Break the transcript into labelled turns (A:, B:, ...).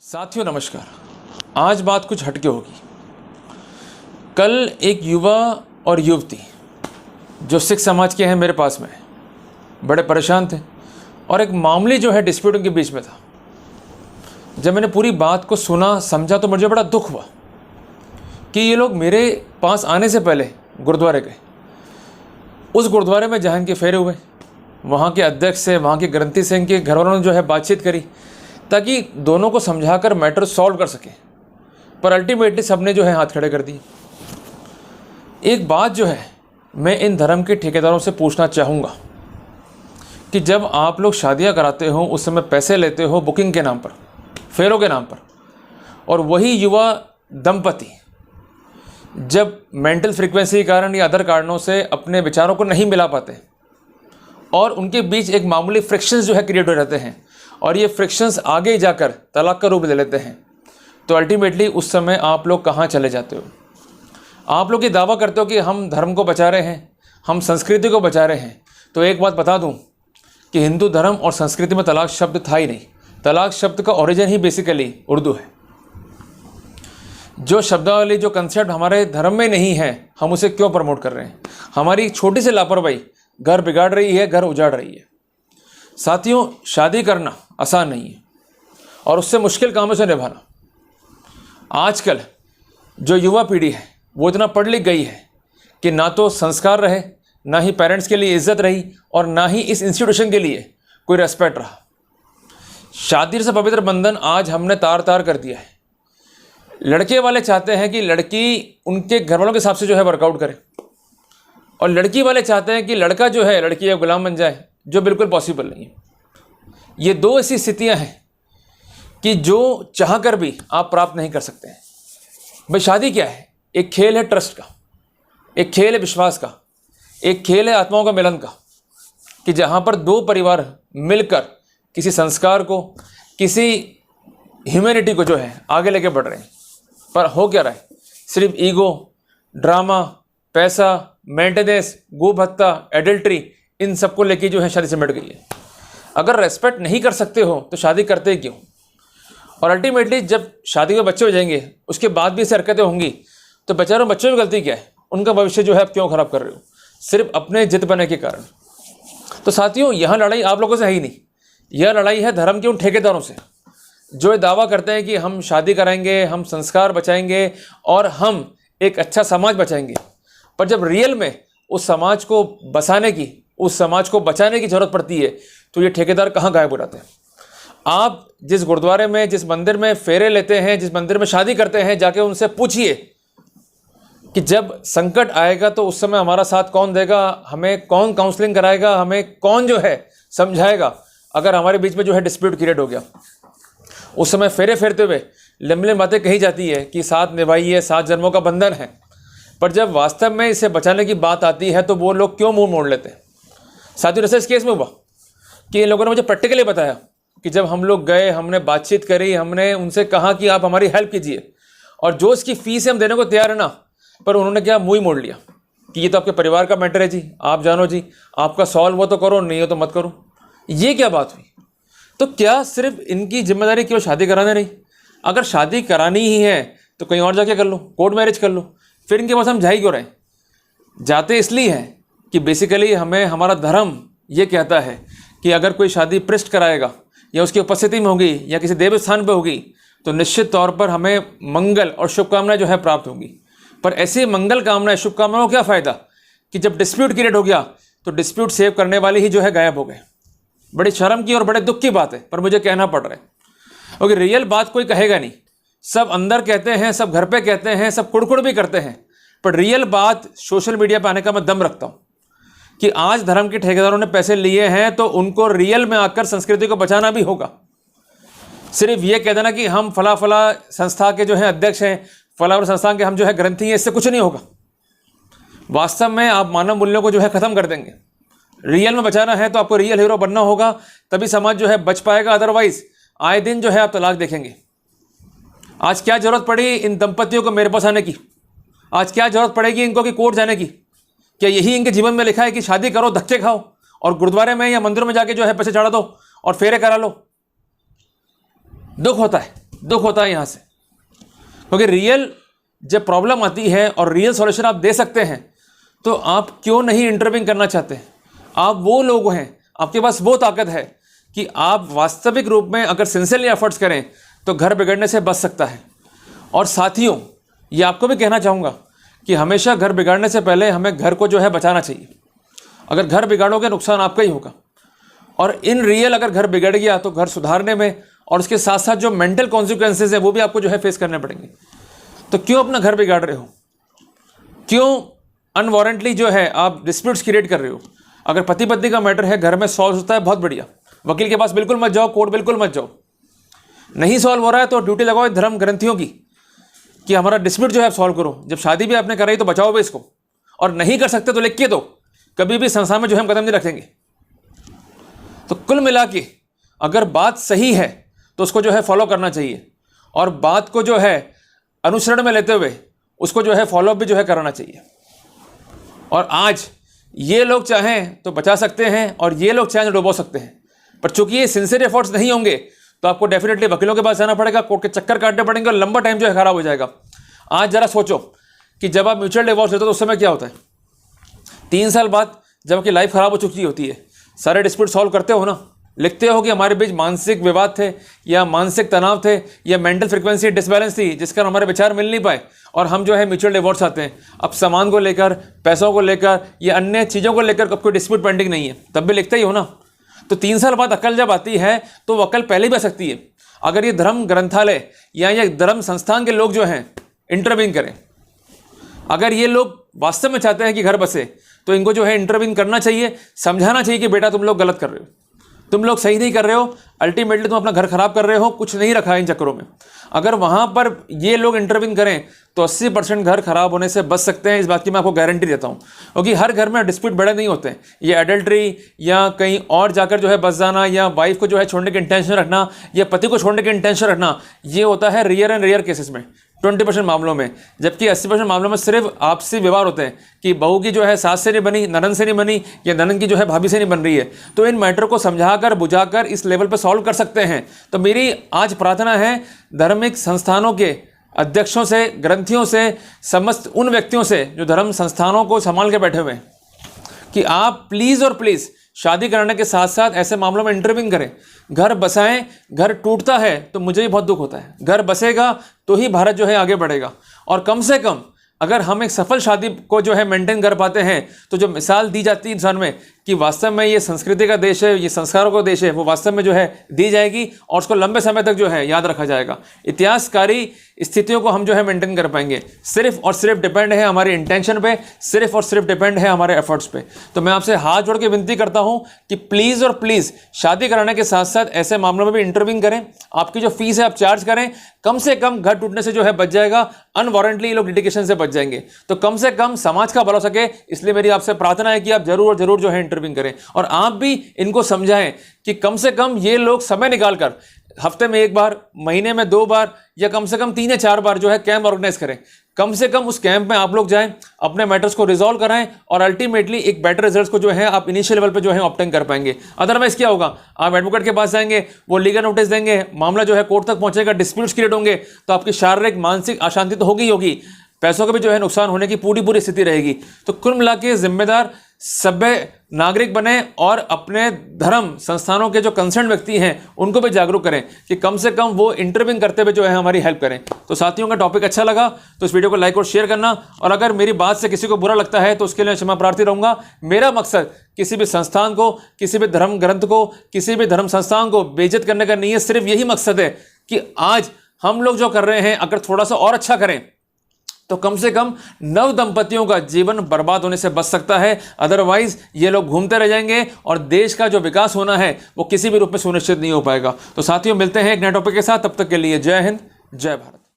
A: साथियों नमस्कार। आज बात कुछ हटके होगी। कल एक युवा और युवती जो सिख समाज के हैं मेरे पास में बड़े परेशान थे और एक मामूली जो है डिस्प्यूट उनके बीच में था। जब मैंने पूरी बात को सुना समझा तो मुझे बड़ा दुख हुआ कि ये लोग मेरे पास आने से पहले गुरुद्वारे गए। उस गुरुद्वारे में जहाँ इनके फेरे हुए, वहाँ के अध्यक्ष से, वहाँ के ग्रंथी से इनके घर वालों ने जो है बातचीत करी ताकि दोनों को समझाकर मैटर सॉल्व कर सके, पर अल्टीमेटली सबने जो है हाथ खड़े कर दिए। एक बात जो है मैं इन धर्म के ठेकेदारों से पूछना चाहूँगा कि जब आप लोग शादियाँ कराते हो उस समय पैसे लेते हो बुकिंग के नाम पर, फेरों के नाम पर, और वही युवा दंपति जब मेंटल फ्रीक्वेंसी के कारण या अदर कारणों से अपने विचारों को नहीं मिला पाते और उनके बीच एक मामूली फ्रिक्शंस जो है क्रिएट हो जाते हैं और ये फ्रिक्शंस आगे जाकर तलाक का रूप ले लेते हैं, तो अल्टीमेटली उस समय आप लोग कहाँ चले जाते हो? आप लोग ये दावा करते हो कि हम धर्म को बचा रहे हैं, हम संस्कृति को बचा रहे हैं। तो एक बात बता दूं कि हिंदू धर्म और संस्कृति में तलाक शब्द था ही नहीं। तलाक शब्द का ओरिजिन ही बेसिकली उर्दू है। जो शब्दावली, जो कंसेप्ट हमारे धर्म में नहीं है, हम उसे क्यों प्रमोट कर रहे हैं? हमारी छोटी सी लापरवाही घर बिगाड़ रही है, घर उजाड़ रही है। साथियों, शादी करना आसान नहीं है और उससे मुश्किल कामों से निभाना। आजकल जो युवा पीढ़ी है वो इतना पढ़ लिख गई है कि ना तो संस्कार रहे, ना ही पेरेंट्स के लिए इज्जत रही और ना ही इस इंस्टीट्यूशन के लिए कोई रेस्पेक्ट रहा। शादी से पवित्र बंधन आज हमने तार तार कर दिया है। लड़के वाले चाहते हैं कि लड़की उनके घर वालों के हिसाब से जो है वर्कआउट करे और लड़की वाले चाहते हैं कि लड़का जो है लड़की का गुलाम बन जाए, जो बिल्कुल पॉसिबल नहीं है। ये दो ऐसी स्थितियां हैं कि जो चाहकर भी आप प्राप्त नहीं कर सकते हैं। भाई शादी क्या है? एक खेल है ट्रस्ट का, एक खेल है विश्वास का, एक खेल है आत्माओं का मिलन का, कि जहां पर दो परिवार मिलकर किसी संस्कार को, किसी ह्यूमैनिटी को जो है आगे लेके बढ़ रहे हैं। पर हो क्या रहा है? सिर्फ ईगो, ड्रामा, पैसा, मेंटेनेंस, गो भत्ता, एडल्ट्री, इन सबको लेके जो है शादी सिमट गई है। अगर रेस्पेक्ट नहीं कर सकते हो तो शादी करते क्यों? और अल्टीमेटली जब शादी में बच्चे हो जाएंगे उसके बाद भी ऐसी हरकतें होंगी तो बेचारों बच्चों की गलती क्या है? उनका भविष्य जो है आप क्यों खराब कर रहे हो? सिर्फ अपने जिद बने के कारण। तो साथियों, यह लड़ाई आप लोगों से है ही नहीं। यह लड़ाई है धर्म के उन ठेकेदारों से जो ये दावा करते हैं कि हम शादी कराएंगे, हम संस्कार बचाएंगे और हम एक अच्छा समाज बचाएंगे। पर जब रियल में उस समाज को बसाने की, उस समाज को बचाने की जरूरत पड़ती है तो ये ठेकेदार कहाँ गायब हो जाते हैं? आप जिस गुरुद्वारे में, जिस मंदिर में फेरे लेते हैं, जिस मंदिर में शादी करते हैं, जाके उनसे पूछिए कि जब संकट आएगा तो उस समय हमारा साथ कौन देगा, हमें कौन काउंसलिंग कराएगा, हमें कौन जो है समझाएगा अगर हमारे बीच में जो है डिस्प्यूट क्रिएट हो गया। उस समय फेरे फेरते हुए लंबी बातें कही जाती है कि साथ निभाइए, 7 जन्मों का बंधन है, पर जब वास्तव में इसे बचाने की बात आती है तो वो लोग क्यों मुंह मोड़ लेते हैं? साथियों, जैसे इस केस में हुआ कि इन लोगों ने मुझे प्रैक्टिकली बताया कि जब हम लोग गए, हमने बातचीत करी, हमने उनसे कहा कि आप हमारी हेल्प कीजिए और जो इसकी फीस है हम देने को तैयार है ना, पर उन्होंने क्या मुँह ही मोड़ लिया कि ये तो आपके परिवार का मैटर है जी, आप जानो जी, आपका सॉल्व हो तो करो, नहीं हो तो मत करो। ये क्या बात हुई? तो क्या सिर्फ इनकी जिम्मेदारी क्यों शादी कराने नहीं? अगर शादी करानी ही है तो कहीं और जाके कर लो, कोर्ट मैरिज कर लो। फिर इनके पास हम जा ही क्यों रहे? जाते इसलिए हैं कि बेसिकली हमें हमारा धर्म ये कहता है कि अगर कोई शादी पृष्ठ कराएगा या उसकी उपस्थिति में होगी या किसी देव स्थान पर होगी तो निश्चित तौर पर हमें मंगल और शुभकामनाएं जो है प्राप्त होंगी। पर ऐसी मंगल कामनाएं, शुभकामनाओं को क्या फ़ायदा कि जब डिस्प्यूट क्रिएट हो गया तो डिस्प्यूट सेव करने वाले ही जो है गायब हो गए। बड़ी शर्म की और बड़े दुख की बात है, पर मुझे कहना पड़ रहा है क्योंकि रियल बात कोई कहेगा नहीं। सब अंदर कहते हैं, सब घर पे कहते हैं, सब कुड़कुड़ भी करते हैं, पर रियल बात सोशल मीडिया पे आने का मैं दम रखता हूँ कि आज धर्म के ठेकेदारों ने पैसे लिए हैं तो उनको रियल में आकर संस्कृति को बचाना भी होगा। सिर्फ ये कह देना कि हम फला फला संस्था के जो है अध्यक्ष हैं, फला संस्था के हम जो है ग्रंथी हैं, इससे कुछ नहीं होगा। वास्तव में आप मानव मूल्यों को जो है ख़त्म कर देंगे। रियल में बचाना है तो आपको रियल हीरो बनना होगा, तभी समाज जो है बच पाएगा। अदरवाइज आए दिन जो है आप तलाक देखेंगे। आज क्या जरूरत पड़ी इन दंपतियों को मेरे पास आने की? आज क्या जरूरत पड़ेगी इनको कि कोर्ट जाने की? क्या यही इनके जीवन में लिखा है कि शादी करो, धक्के खाओ और गुरुद्वारे में या मंदिरों में जाके जो है पैसे चढ़ा दो और फेरे करा लो? दुख होता है। दुख होता है यहाँ से, क्योंकि रियल जब प्रॉब्लम आती है और रियल सॉल्यूशन आप दे सकते हैं तो आप क्यों नहीं इंटरवीन करना चाहते? आप वो लोग हैं, आपके पास वो ताकत है कि आप वास्तविक रूप में अगर सिंसियरली एफर्ट्स करें तो घर बिगड़ने से बच सकता है। और साथियों, ये आपको भी कहना चाहूँगा कि हमेशा घर बिगाड़ने से पहले हमें घर को जो है बचाना चाहिए। अगर घर बिगाड़ोगे नुकसान आपका ही होगा, और इन रियल अगर घर बिगड़ गया तो घर सुधारने में और उसके साथ साथ जो मेंटल कॉन्सिक्वेंसेज है वो भी आपको जो है फेस करने पड़ेंगे। तो क्यों अपना घर बिगाड़ रहे हो? क्यों अनवारंटली जो है आप डिस्प्यूट्स क्रिएट कर रहे हो? अगर पति पत्नी का मैटर है घर में सॉल्व होता है, बहुत बढ़िया, वकील के पास बिल्कुल मत जाओ, कोर्ट बिल्कुल मत जाओ। नहीं सॉल्व हो रहा है तो ड्यूटी लगाओ धर्म ग्रंथियों की कि हमारा डिस्प्यूट जो है सॉल्व करो। जब शादी भी आपने कराई तो बचाओ भी इसको, और नहीं कर सकते तो लिख के दो, कभी भी संसार में जो है हम कदम नहीं रखेंगे। तो कुल मिला के अगर बात सही है तो उसको जो है फॉलो करना चाहिए, और बात को जो है अनुसरण में लेते हुए उसको जो है फॉलो भी जो है कराना चाहिए। और आज ये लोग चाहें तो बचा सकते हैं और ये लोग चाहें तो डुबो सकते हैं, पर चूंकि ये सिंसियर एफर्ट्स नहीं होंगे तो आपको डेफिनेटली वकीलों के पास जाना पड़ेगा, कोर्ट के चक्कर काटने पड़ेंगे और लंबा टाइम जो है खराब हो जाएगा। आज जरा सोचो कि जब आप म्यूचुअल डिवोर्स लेते हो तो उस समय क्या होता है? 3 साल बाद जबकि लाइफ खराब हो चुकी होती है, सारे डिस्प्यूट सॉल्व करते हो ना, लिखते हो कि हमारे बीच मानसिक विवाद थे या मानसिक तनाव थे या मेंटल फ्रीक्वेंसी डिसबैलेंस थी जिस कारण हमारे विचार मिल नहीं पाए, और हम जो है म्यूचुअल डिवोर्स आते हैं। अब सामान को लेकर, पैसों को लेकर या अन्य चीज़ों को लेकर कोई डिस्प्यूट पेंडिंग नहीं है, तब भी लिखते ही हो ना। तो 3 साल बाद अकल जब आती है तो वो अकल पहले भी आ सकती है। अगर ये धर्म ग्रंथालय या ये धर्म संस्थान के लोग जो हैं इंटरवीन करें, अगर ये लोग वास्तव में चाहते हैं कि घर बसे, तो इनको जो है इंटरवीन करना चाहिए, समझाना चाहिए कि बेटा तुम लोग गलत कर रहे हो, तुम लोग सही नहीं कर रहे हो, अल्टीमेटली तुम अपना घर खराब कर रहे हो, कुछ नहीं रखा है इन चक्करों में। अगर वहाँ पर ये लोग इंटरवीन करें तो 80% घर खराब होने से बच सकते हैं, इस बात की मैं आपको गारंटी देता हूँ। क्योंकि हर घर में डिस्प्यूट बड़े नहीं होते हैं, ये एडल्ट्री या कहीं और जाकर जो है बस जाना या वाइफ को जो है छोड़ने की इंटेंशन रखना या पति को छोड़ने की इंटेंशन रखना, ये होता है रेयर एंड रेयर केसेस में, 20% मामलों में। जबकि 80% मामलों में सिर्फ आपसी व्यवहार होते हैं कि बहू की जो है सास से नहीं बनी, ननद से नहीं बनी या ननद की जो है भाभी से नहीं बन रही है। तो इन मैटर को समझाकर बुझाकर इस लेवल पर सॉल्व कर सकते हैं। तो मेरी आज प्रार्थना है धार्मिक संस्थानों के अध्यक्षों से, ग्रंथियों से, समस्त उन व्यक्तियों से जो धर्म संस्थानों को संभाल के बैठे हुए हैं, कि आप प्लीज़ और प्लीज़ शादी कराने के साथ साथ ऐसे मामलों में इंटरवीन करें, घर बसाएं। घर टूटता है तो मुझे भी बहुत दुख होता है, घर बसेगा तो ही भारत जो है आगे बढ़ेगा। और कम से कम अगर हम एक सफल शादी को जो है मेंटेन कर पाते हैं तो जो मिसाल दी जाती है इंसान में कि वास्तव में ये संस्कृति का देश है, ये संस्कारों का देश है, वो वास्तव में जो है दी जाएगी और उसको लंबे समय तक जो है याद रखा जाएगा। इतिहासकारी स्थितियों को हम जो है मेंटेन कर पाएंगे। सिर्फ और सिर्फ डिपेंड है हमारी इंटेंशन पे, सिर्फ और सिर्फ डिपेंड है हमारे एफर्ट्स पे। तो मैं आपसे हाथ जोड़ के विनती करता हूँ कि प्लीज़ और प्लीज़ शादी कराने के साथ साथ ऐसे मामलों में भी इंटरवीन करें। आपकी जो फीस है आप चार्ज करें, कम से कम घर टूटने से जो है बच जाएगा, अनवारंटली लोग लिटिगेशन से बच जाएंगे। तो कम से कम समाज का भला हो सके, इसलिए मेरी आपसे प्रार्थना है कि आप जरूर और जरूर जो है इंटरवीन करें। और आप भी इनको समझाएं कि कम से कम ये लोग समय निकालकर हफ्ते में 1 बार, महीने में 2 बार या कम से कम 3 या 4 बार जो है कैंप ऑर्गेनाइज करें। कम से कम उस कैंप में आप लोग जाएं, अपने मैटर्स को रिजॉल्व कराएं और अल्टीमेटली एक बेटर रिजल्ट्स को जो है आप इनिशियल लेवल पे जो है ऑब्टेन कर पाएंगे। अदरवाइज क्या होगा, आप एडवोकेट के पास जाएंगे, वो लीगल नोटिस देंगे, मामला जो है कोर्ट तक पहुंचेगा, डिस्प्यूट्स क्रिएट होंगे, तो आपकी शारीरिक मानसिक अशांति तो होगी ही होगी, पैसों का भी जो है नुकसान होने की पूरी स्थिति रहेगी। तो कुल मिला के जिम्मेदार सभ्य नागरिक बने और अपने धर्म संस्थानों के जो कंसर्न व्यक्ति हैं उनको भी जागरूक करें कि कम से कम वो इंटरवीन करते हुए जो है हमारी हेल्प करें। तो साथियों का टॉपिक अच्छा लगा तो इस वीडियो को लाइक और शेयर करना, और अगर मेरी बात से किसी को बुरा लगता है तो उसके लिए क्षमा प्रार्थी रहूंगा। मेरा मकसद किसी भी संस्थान को, किसी भी धर्म ग्रंथ को, किसी भी धर्म संस्थान को बेइज्जत करने का नहीं है। सिर्फ यही मकसद है कि आज हम लोग जो कर रहे हैं अगर थोड़ा सा और अच्छा करें तो कम से कम नव दंपतियों का जीवन बर्बाद होने से बच सकता है। अदरवाइज ये लोग घूमते रह जाएंगे और देश का जो विकास होना है वो किसी भी रूप में सुनिश्चित नहीं हो पाएगा। तो साथियों मिलते हैं एक नए टॉपिक के साथ, तब तक के लिए जय हिंद, जय भारत।